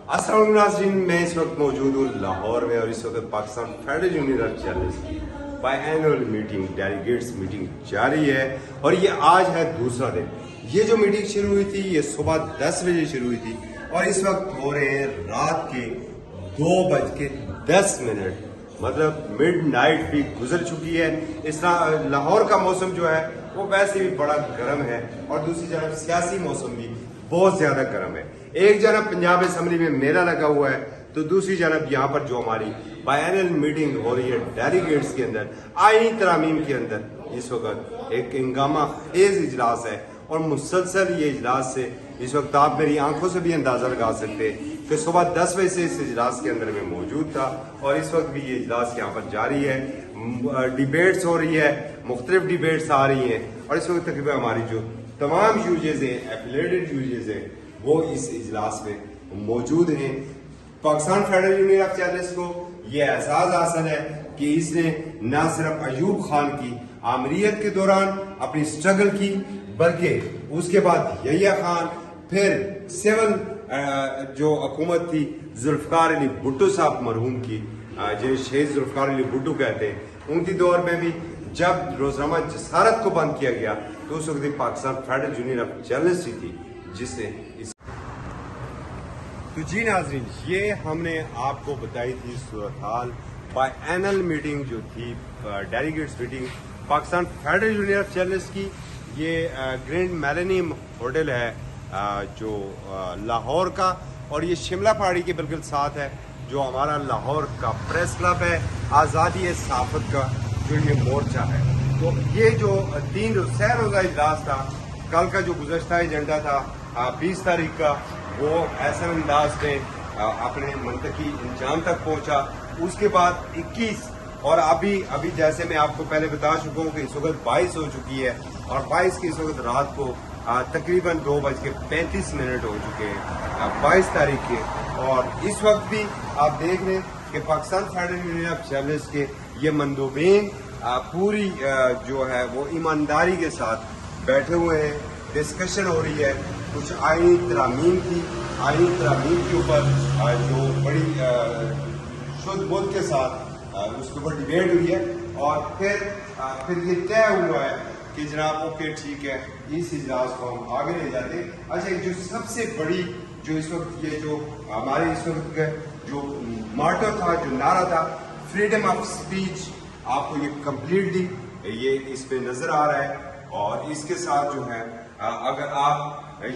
अस्सलाम वालेकुम नाज़रीन, मैं इस वक्त मौजूद हूँ लाहौर में और इस वक्त Pakistan federal union of journalist की बायएनुअल मीटिंग डेलीगेट्स मीटिंग जारी है और ये आज है दूसरा दिन। ये जो मीटिंग शुरू हुई थी ये सुबह 10 बजे शुरू हुई थी और इस वक्त हो रहे हैं रात के 2:10, मतलब मिड नाइट भी गुजर चुकी है। इस तरह लाहौर का मौसम जो है वो वैसे भी बड़ा गर्म है और दूसरी तरफ सियासी मौसम भी बहुत ज्यादा गर्म है। एक जानब पंजाब असेंबली में मेला लगा हुआ है तो दूसरी जानब यहाँ पर जो हमारी बायएनुअल मीटिंग हो रही है डेलीगेट्स के अंदर आईनी तरामीम के अंदर इस वक्त एक इंगामा खेज इजलास है और मुसलसल ये इजलास से इस वक्त आप मेरी आंखों से भी अंदाजा लगा सकते हैं कि सुबह 10 बजे से इस इजलास के अंदर में मौजूद था और इस वक्त भी ये इजलास यहाँ पर जारी है। डिबेट्स हो रही है, मुख्तलिफ डिबेट्स आ रही हैं और इस वक्त तकरीबन हमारी जो तमाम यूजेज हैं, एफिलेटेड यूजेज हैं, वो इस इजलास में मौजूद हैं। Pakistan federal union of journalist को ये एहसास हासिल है कि इसने न सिर्फ अयूब खान की आमरीत के दौरान अपनी स्ट्रगल की बल्कि उसके बाद यहिया खान, फिर सिविल जो हुकूमत थी जुल्फकार अली भुट्टो साहब मरहूम की, जिन्हें शहीद जुल्फकार अली भुट्टो कहते हैं, उनकी दौर में भी जब रोजनामा जसारत को बंद किया गया तो उस वक्त Pakistan federal union of journalist थी जिसने इस तो जी नाजरीन, ये हमने आपको बताई थी सूरत हाल बायएनुअल मीटिंग जो थी delegates meeting Pakistan federal union of journalist की। ये ग्रैंड मिलेनियम होटल है जो लाहौर का और ये शिमला पहाड़ी के बिल्कुल साथ है जो हमारा लाहौर का प्रेस क्लब है, आज़ादी सहाफत का जो ये मोर्चा है। तो ये जो 3 रोज़ा इजलास था, कल का जो गुज़श्ता एजेंडा था 20 तारीख का, वो ऐसा अंदाज में अपने मंतकी इंजाम तक पहुंचा। उसके बाद 21 और अभी जैसे मैं आपको पहले बता चुका हूँ कि इस वक्त 22 हो चुकी है और 22 की इस वक्त रात को तकरीबन 2:35 हो चुके हैं 22 तारीख के। और इस वक्त भी आप देख रहे हैं कि Pakistan federal union of journalist के ये मंदोबीन पूरी जो है वो ईमानदारी के साथ बैठे हुए हैं। डिस्कशन हो रही है कुछ आईनी तरामीम की, आईनी तरामीम के ऊपर जो बड़ी शुद्ध बुद्ध के साथ उसके ऊपर डिबेट हुई है और फिर ये तय हुआ है कि जनाब ओके ठीक है, इस इजलास को हम आगे ले जाते हैं। अच्छा, जो सबसे बड़ी जो इस वक्त ये जो हमारे इस वक्त जो मार्टो था, जो नारा था, फ्रीडम ऑफ स्पीच, आपको ये कम्प्लीटली ये इस पे नजर आ रहा है। और इसके साथ जो है अगर आप